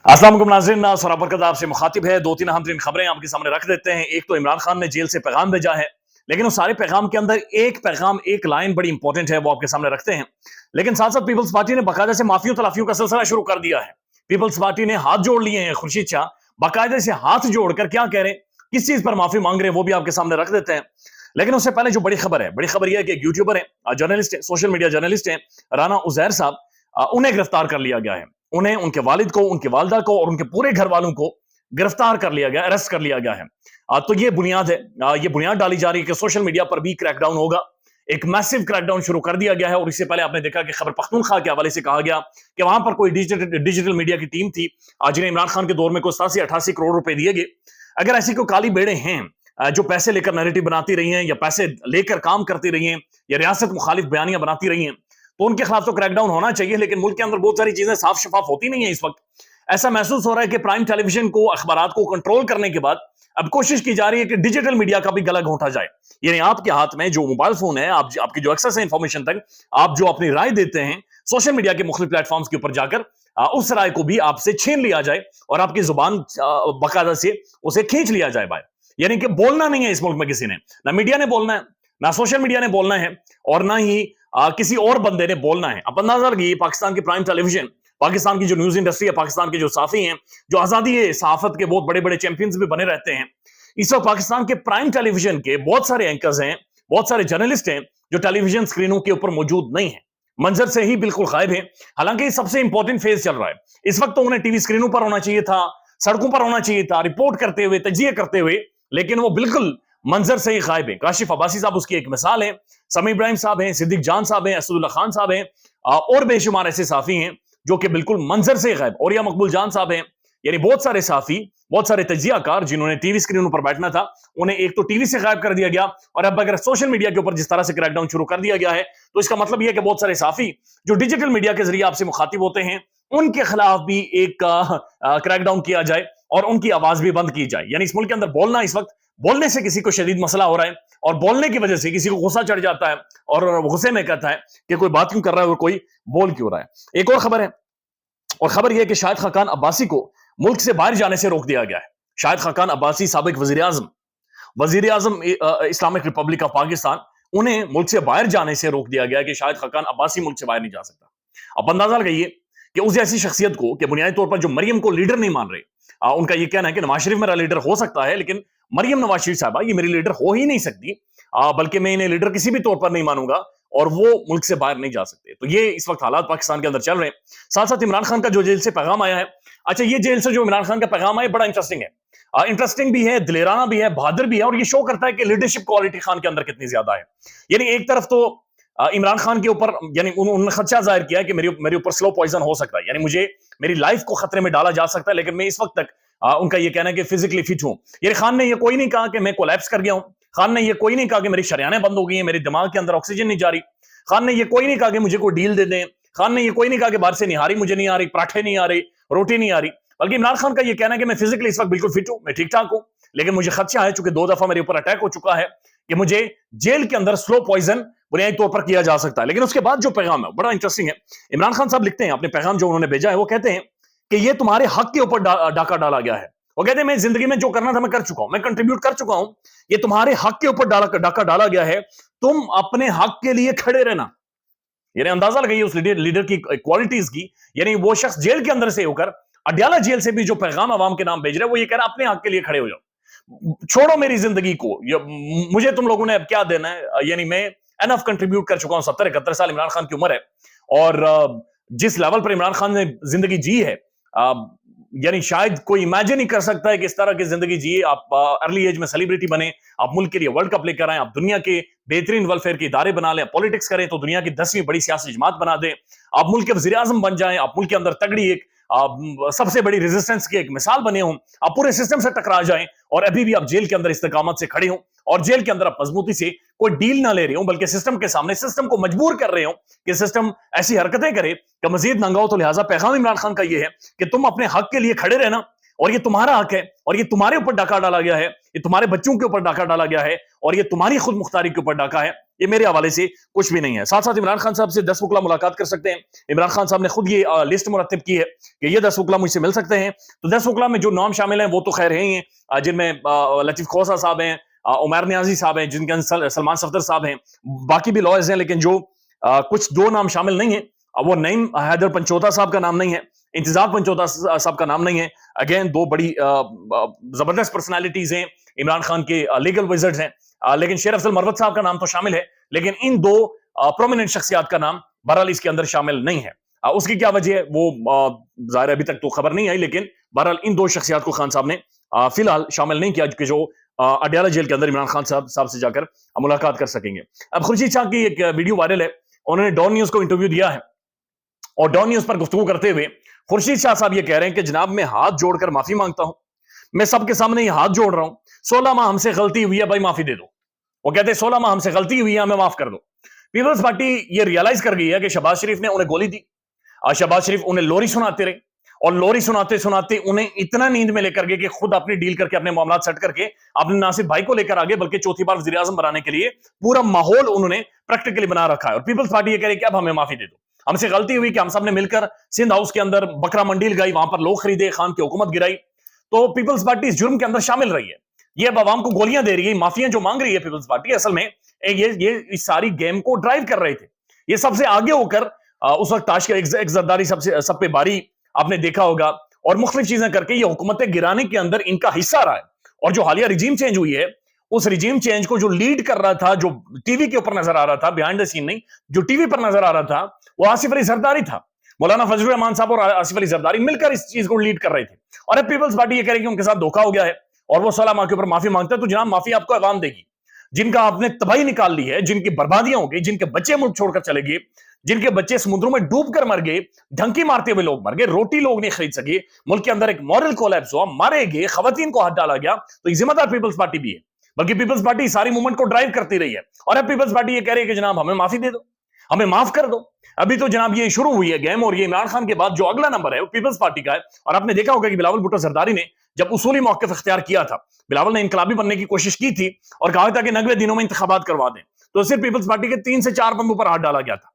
अस्सलाम वालेकुम नाज़रीन, सरा बरकत आपसे मुखातिब है। दो तीन अहम तरीन खबरें आपके सामने रख देते हैं। एक तो इमरान खान ने जेल से पैगाम भेजा है, लेकिन उस सारे पैगाम के अंदर एक पैगाम, एक लाइन बड़ी इंपॉर्टेंट है, वो आपके सामने रखते हैं। लेकिन साथ साथ पीपल्स पार्टी ने बाकायदा से माफियों तलाफियों का सिलसिला शुरू कर दिया है। पीपल्स पार्टी ने हाथ जोड़ लिए हैं। खुर्शीद शाह बाकायदे से हाथ जोड़कर क्या कह रहे हैं, किस चीज पर माफी मांग रहे हैं, वो भी आपके सामने रख देते हैं। लेकिन उससे पहले जो बड़ी खबर है, बड़ी खबर यह है कि यूट्यूबर है, जर्नलिस्ट है, सोशल मीडिया जर्नलिस्ट है, राना उजैर साहब, उन्हें गिरफ्तार कर लिया गया है। उन्हें, उनके वालिद को, उनकी वालदा को और उनके पूरे घर वालों को गिरफ्तार कर लिया गया, अरेस्ट कर लिया गया है। तो ये बुनियाद है, ये बुनियाद डाली जा रही है कि सोशल मीडिया पर भी क्रैकडाउन होगा। एक मैसिव क्रैकडाउन शुरू कर दिया गया है। और इससे पहले आपने देखा कि खबर पख्तूनख्वा के हवाले से कहा गया कि वहां पर कोई डिजिटल मीडिया की टीम थी, जिन्हें इमरान खान के दौर में कोई 87-88 करोड़ रुपए दिए गए। अगर ऐसी कोई काली बेड़े हैं जो पैसे लेकर नैरेटिव बनाती रही हैं, या पैसे लेकर काम करती रही हैं, या रियासत मुखालिफ बयानियां बनाती रही हैं, तो उनके खिलाफ तो क्रैकडाउन होना चाहिए। लेकिन मुल्क के अंदर बहुत सारी चीजें साफ शफाफ होती नहीं है। इस वक्त ऐसा महसूस हो रहा है कि प्राइम टेलीविजन को, अखबारात को कंट्रोल करने के बाद अब कोशिश की जा रही है कि डिजिटल मीडिया का भी गला घोंटा जाए। यानी आपके हाथ में जो मोबाइल फोन है, आपकी जो एक्सेस है इंफॉर्मेशन तक, आप जो अपनी राय देते हैं सोशल मीडिया के मुख्तलिफ प्लेटफॉर्म्स के ऊपर जाकर, उस राय को भी आपसे छीन लिया जाए और आपकी जुबान बाकायदा से उसे खींच लिया जाए बाहर। यानी कि बोलना नहीं है इस मुल्क में किसी ने, ना मीडिया ने बोलना है, ना सोशल मीडिया ने बोलना है, और ना ही किसी और बंदे ने बोलना है। अब अंदाजा लगाइए, पाकिस्तान की प्राइम टेलीविजन, पाकिस्तान की जो न्यूज इंडस्ट्री है, पाकिस्तान के जो साफी हैं, जो आजादी है सहाफत के बहुत बड़े बड़े चैंपियंस भी बने रहते हैं, इस वक्त पाकिस्तान के प्राइम टेलीविजन के बहुत सारे एंकर्स हैं, बहुत सारे जर्नलिस्ट हैं जो टेलीविजन स्क्रीनों के ऊपर मौजूद नहीं है, मंजर से ही बिल्कुल गायब है। हालांकि सबसे इंपॉर्टेंट फेज चल रहा है इस वक्त, तो उन्हें टीवी स्क्रीनों पर होना चाहिए था, सड़कों पर होना चाहिए था, रिपोर्ट करते हुए, तजिए करते हुए, लेकिन वो बिल्कुल मंजर से ही गायब है। काशिफ अब्बासी साहब उसकी एक मिसाल है, समी इब्राहिम साहब हैं, सिद्दीक जान साहब हैं, असदुल्ला खान साहब हैं, और बेशुमार ऐसे साफी हैं जो कि बिल्कुल मंजर से गायब। और या मकबूल जान साहब हैं। यानी बहुत सारे साफी, बहुत सारे तजियाकार जिन्होंने टीवी स्क्रीनों पर बैठना था, उन्हें एक तो टीवी से गायब कर दिया गया, और अब अगर सोशल मीडिया के ऊपर जिस तरह से क्रैकडाउन शुरू कर दिया गया है, तो इसका मतलब यह है कि बहुत सारे साफी जो डिजिटल मीडिया के जरिए आपसे मुखातिब होते हैं, उनके खिलाफ भी एक क्रैकडाउन किया जाए और उनकी आवाज भी बंद की जाए। यानी इस मुल्क के अंदर बोलना, इस वक्त बोलने से किसी को शदीद मसला हो रहा है, और बोलने की वजह से किसी को गुस्सा चढ़ जाता है, और गुस्से में कहता है कि कोई बात क्यों कर रहा है और कोई बोल क्यों रहा है। एक और खबर है, और खबर यह है कि शाहिद खाकान अब्बासी को मुल्क से बाहर जाने से रोक दिया गया है। शाहिद खाकान अब्बासी साबिक वजीर आजम इस्लामिक रिपब्लिक ऑफ पाकिस्तान, उन्हें मुल्क से बाहर जाने से रोक दिया गया कि शाहिद खाकान अब्बासी मुल्क से बाहर नहीं जा सकता। अब अंदाजा लगाइए कि उस ऐसी शख्सियत को, कि बुनियादी तौर पर जो मरियम को लीडर नहीं मान रहे, उनका यह कहना है कि नवाज शरीफ मेरा लीडर हो सकता है, लेकिन मरियम नवाज शरीफ साहबा ये मेरी लीडर हो ही नहीं सकती, बल्कि मैं इन्हें लीडर किसी भी तौर पर नहीं मानूंगा, और वो मुल्क से बाहर नहीं जा सकते। तो ये इस वक्त हालात पाकिस्तान के अंदर चल रहे हैं। साथ साथ इमरान खान का जो जेल से पैगाम आया है, अच्छा, ये जेल से जो इमरान खान का पैगाम आया बड़ा इंटरेस्टिंग है, इंटरेस्टिंग भी है, दिलेराना भी है, बहादुर भी है, और ये शो करता है कि लीडरशिप क्वालिटी खान के अंदर कितनी ज्यादा है। यानी एक तरफ तो इमरान खान के ऊपर, यानी उन्होंने खदशा जाहिर किया है कि मेरे ऊपर स्लो पॉइजन हो सकता है, यानी मुझे, मेरी लाइफ को खतरे में डाला जा सकता है, लेकिन मैं इस वक्त तक, उनका यह कहना है कि फिजिकली फिट हूं। यानी खान ने यह कोई नहीं कहा कि मैं कोलैप्स कर गया हूं, खान ने यह कोई नहीं कहा कि मेरी शरियानें बंद हो गई हैं, मेरे दिमाग के अंदर ऑक्सीजन नहीं जा रही, खान ने यह कोई नहीं कहा कि मुझे कोई डील दे दें, खान ने यह कोई नहीं कहा कि बाहर से निहारी मुझे नहीं आ रही, पराठे नहीं आ रही, रोटी नहीं आ रही, बल्कि इमरान खान का यह कहना है कि मैं फिजिकली इस वक्त बिल्कुल फिट हूं, मैं ठीक ठाक हूं, लेकिन मुझे खदशा है, चूंकि 2 दफा मेरे ऊपर अटैक हो चुका है, कि मुझे जेल के अंदर स्लो पॉइजन बुनियादी तौर पर किया जा सकता है। लेकिन उसके बाद जो पैगाम है बड़ा इंटरेस्टिंग है। इमरान खान साहब लिखते हैं अपने पैगाम जो उन्होंने भेजा है, वो कहते हैं कि ये तुम्हारे हक के ऊपर डाका डाला गया है। वो कहते हैं मैं जिंदगी में जो करना था मैं कर चुका हूं, मैं कंट्रीब्यूट कर चुका हूं, ये तुम्हारे हक के ऊपर डाका डाला गया है, तुम अपने हक के लिए खड़े रहना। यानी अंदाजा लगाइए उस लीडर की क्वालिटीज की। यानी वो शख्स जेल के अंदर से होकर, अडयाला जेल से भी जो पैगाम अवाम के नाम भेज रहे हैं, वो ये कह रहा है अपने हक के लिए खड़े हो जाओ, छोड़ो मेरी जिंदगी को, मुझे तुम लोगों ने अब क्या देना है। यानी मैं एनफ कंट्रीब्यूट कर चुका हूं। 70-71 साल इमरान खान की उम्र है, और जिस लेवल पर इमरान खान ने जिंदगी जी है, यानी शायद कोई इमेजिन ही कर सकता है कि इस तरह की जिंदगी जिए, आप अर्ली एज में सेलिब्रिटी बने, आप मुल्क के लिए वर्ल्ड कप लेकर आए, आप दुनिया के बेहतरीन वेलफेयर के इदारे बना लें, पॉलिटिक्स करें तो दुनिया की 10वीं बड़ी सियासी जमात बना दें, आप मुल्क के वजीर आजम बन जाएं, आप मुल्क के अंदर तगड़ी एक सबसे बड़ी रेजिस्टेंस की एक मिसाल बने हों, आप पूरे सिस्टम से टकरा जाएं, और अभी भी आप जेल के अंदर इस्तेकामत से खड़े हों, और जेल के अंदर आप मजबूती से कोई डील ना ले रहे हो, बल्कि सिस्टम के सामने सिस्टम को मजबूर कर रहे हो कि सिस्टम ऐसी हरकतें करे कि मजीद नंगा हो। तो लिहाजा पैगाम इमरान खान का यह है कि तुम अपने हक के लिए खड़े रहना, और ये तुम्हारा हक है, और ये तुम्हारे ऊपर डाका डाला गया है, ये तुम्हारे बच्चों के ऊपर डाका डाला गया है, और ये तुम्हारी खुद मुख्तारी के ऊपर डाका है। یہ میرے حوالے سے کچھ بھی نہیں ہے. ساتھ ساتھ عمران خان صاحب سے 10 وکلا ملاقات کر سکتے ہیں. عمران خان صاحب نے خود یہ لسٹ مرتب کی ہے کہ یہ 10 وکلا مجھ سے مل سکتے ہیں. تو 10 وکلا میں جو نام شامل ہیں وہ تو خیر ہیں، جن میں لطیف کھوسہ صاحب ہیں، عمیر نیازی صاحب ہیں، جن کے سلمان صفدر صاحب ہیں، باقی بھی لائرز ہیں. لیکن جو کچھ دو نام شامل نہیں ہیں، وہ نعیم حیدر پنچوتا صاحب کا نام نہیں ہے، انتظار پنچوتا صاحب کا نام نہیں ہے. اگین دو بڑی زبردست پرسنالٹیز ہیں، عمران خان کے لیگل وزرڈز ہیں. لیکن شیر افضل مروت صاحب کا نام تو شامل ہے، لیکن ان دو پرومیننٹ شخصیات کا نام بہرحال اس کے اندر شامل نہیں ہے. اس کی کیا وجہ ہے وہ ظاہر ابھی تک تو خبر نہیں آئی، لیکن بہرحال ان دو شخصیات کو خان صاحب نے فی الحال شامل نہیں کیا کہ جو اڈیالہ جیل کے اندر عمران خان صاحب سے جا کر ملاقات کر سکیں گے. اب خورشید شاہ کی ایک ویڈیو وائرل ہے، انہوں نے ڈان نیوز کو انٹرویو دیا ہے اور ڈان نیوز پر گفتگو کرتے ہوئے خورشید شاہ صاحب یہ کہہ رہے ہیں کہ جناب میں ہاتھ جوڑ کر معافی مانگتا ہوں، میں سب کے سامنے یہ ہاتھ جوڑ رہا ہوں، 16 ماہ ہم سے غلطی ہوئی ہے بھائی معافی دے دو. وہ کہتے ہیں 16 ماہ ہم سے غلطی ہوئی ہے ہمیں معاف کر دو. پیپلز پارٹی یہ ریئلائز کر گئی ہے کہ شہباز شریف نے انہیں گولی دی، شہباز شریف انہیں لوری سناتے رہے اور لوری سناتے سناتے انہیں اتنا نیند میں لے کر گئے کہ خود اپنی ڈیل کر کے اپنے معاملات سیٹ کر کے اپنے ناصر بھائی کو لے کر آگے، بلکہ چوتھی بار وزیر اعظم بنانے کے لیے پورا ماحول انہوں نے پریکٹیکلی بنا رکھا ہے. اور پیپلز پارٹی یہ کہہ رہی ہے کہ اب ہمیں معافی دے دو، ہم سے غلطی ہوئی کہ ہم سب نے مل کر سندھ ہاؤس کے اندر بکرا منڈی لگائی، وہاں پر لوگ خریدے، خان کی حکومت گرائی. تو پیپلز پارٹی اس جرم کے اندر شامل رہی ہے، یہ اب عوام کو گولیاں دے رہی ہے، معافیاں جو مانگ رہی ہے پیپلز پارٹی، اصل میں یہ اس ساری گیم کو ڈرائیو کر رہے تھے. یہ سب سے آگے ہو کر اس وقت تاش کا ایک زرداری سب پہ باری آپ نے دیکھا ہوگا، اور مختلف چیزیں کر کے یہ حکومتیں گرانے کے اندر ان کا حصہ رہا ہے. اور جو حالیہ رجیم چینج ہوئی ہے، اس رجیم چینج کو جو لیڈ کر رہا تھا، جو ٹی وی کے اوپر نظر آ رہا تھا، بیہائنڈ دا سین نہیں، جو ٹی وی پر نظر آ رہا تھا، وہ آصف علی زرداری تھا. مولانا فضل الرحمان صاحب اور آصف علی زرداری مل کر اس چیز کو لیڈ کر رہے تھے. اور اب پیپلز پارٹی یہ کہہ رہی ہے کہ ان کے ساتھ دھوکا ہو گیا ہے اور وہ 16 ماہ کے اوپر معافی مانگتا ہے. تو جناب معافی آپ کو عوام دے گی، جن کا آپ نے تباہی نکال لی ہے، جن کی بربادیاں ہو گئی، جن کے بچے ملک چھوڑ کر چلے گئے، جن کے بچے سمندروں میں ڈوب کر مر گئے، ڈھنکی مارتے ہوئے لوگ مر گئے، روٹی لوگ نہیں خرید سکے، ملک کے اندر ایک مورل کولیپس ہوا، مارے گئے، خواتین کو ہاتھ ڈالا گیا. تو یہ ذمہ دار پیپلز پارٹی بھی ہے، بلکہ پیپلز پارٹی ساری موومنٹ کو ڈرائیو کرتی رہی ہے. اور اب پیپلز پارٹی یہ کہہ رہی ہے کہ جناب ہمیں معافی دے دو، ہمیں معاف کر دو. ابھی تو جناب یہ شروع ہوئی ہے گیم، اور یہ عمران خان کے بعد جو اگلا نمبر ہے وہ پیپلز پارٹی کا ہے. اور آپ نے دیکھا ہوگا کہ بلاول بھٹو زرداری نے جب اصولی موقف اختیار کیا تھا، بلاول نے انقلابی بننے کی کوشش کی تھی اور کہا تھا کہ 90 دنوں میں انتخابات کروا دیں، تو صرف پیپلز پارٹی کے 3 سے 4 بندوں پر ہاتھ ڈالا گیا تھا،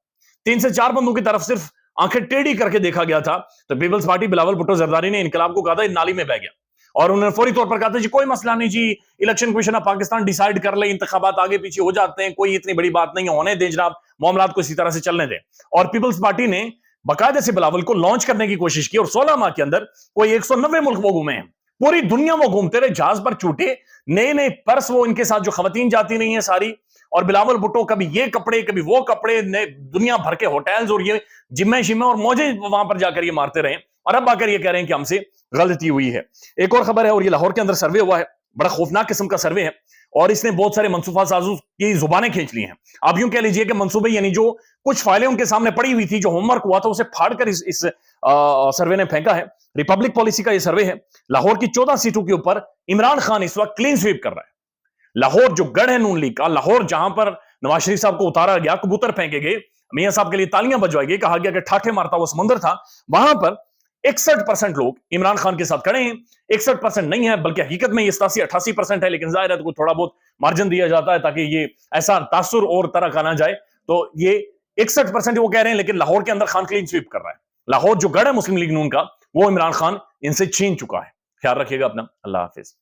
3 سے 4 بندوں کی طرف صرف آنکھیں ٹیڑھی کر کے دیکھا گیا تھا. تو پیپلز پارٹی بلاول بھٹو زرداری نے انقلاب کو کہا تھا نالی میں بہ گیا، اور انہوں نے فوری طور پر کہا تھا جی کوئی مسئلہ نہیں جی، Election Commission of Pakistan decide کر لے، انتخابات آگے پیچھے ہو جاتے ہیں، کوئی اتنی بڑی بات نہیں ہے، ہونے دیں جناب، معاملات کو اسی طرح سے چلنے دیں. اور پیپلز پارٹی نے باقاعدہ سے بلاول کو لانچ کرنے کی کوشش کی، اور 16 ماہ کے اندر کوئی 190 ملک وہ گھومے ہیں، پوری دنیا وہ گھومتے رہے، جہاز پر چوٹے، نئے نئے پرس وہ ان کے ساتھ جو خواتین جاتی نہیں ہیں ساری، اور بلاول بھٹو کبھی یہ کپڑے کبھی وہ کپڑے، دنیا بھر کے ہوٹلز اور یہ جمے شمے اور موجے وہاں پر جا کر یہ مارتے رہے. اور اب آ کر یہ کہہ رہے ہیں کہ ہم سے غلطی ہوئی ہے. ایک اور خبر ہے، اور یہ لاہور کے اندر سروے ہوا ہے، بڑا خوفناک قسم کا سروے ہے، اور اس نے بہت سارے منصوبہ سازوں کی زبانیں کھینچ لی ہیں. آپ یوں کہہ لیجئے کہ منصوبے یعنی جو کچھ فائلیں ان کے سامنے پڑی ہوئی تھی، جو ہوم ورک ہوا تھا، اسے پھاڑ کر اس سروے نے پھینکا ہے. ریپبلک پالیسی کا یہ سروے ہے. لاہور کی 14 سیٹوں کے اوپر عمران خان اس وقت کلین سویپ کر رہا ہے. لاہور جو گڑھ ہے نون لیگ کا، لاہور جہاں پر نواز شریف صاحب کو اتارا گیا، کبوتر پھینکے گئے، میاں صاحب کے لیے تالیاں بجوائی گئی، کہا گیا کہ ٹھاٹھے مارتا وہ سمندر تھا، وہاں پر 61% لوگ عمران خان کے ساتھ کھڑے ہیں. 61% نہیں ہے، بلکہ حقیقت میں یہ 87-88% ہے، لیکن ظاہر ہے تو تھوڑا بہت مارجن دیا جاتا ہے تاکہ یہ ایسا تاثر اور طرح کا نہ جائے. تو یہ 61% وہ کہہ رہے ہیں، لیکن لاہور کے اندر خان کلین سویپ کر رہا ہے. لاہور جو گڑھ ہے مسلم لیگ نون کا، وہ عمران خان ان سے چھین چکا ہے. خیال رکھیے گا اپنا. اللہ حافظ.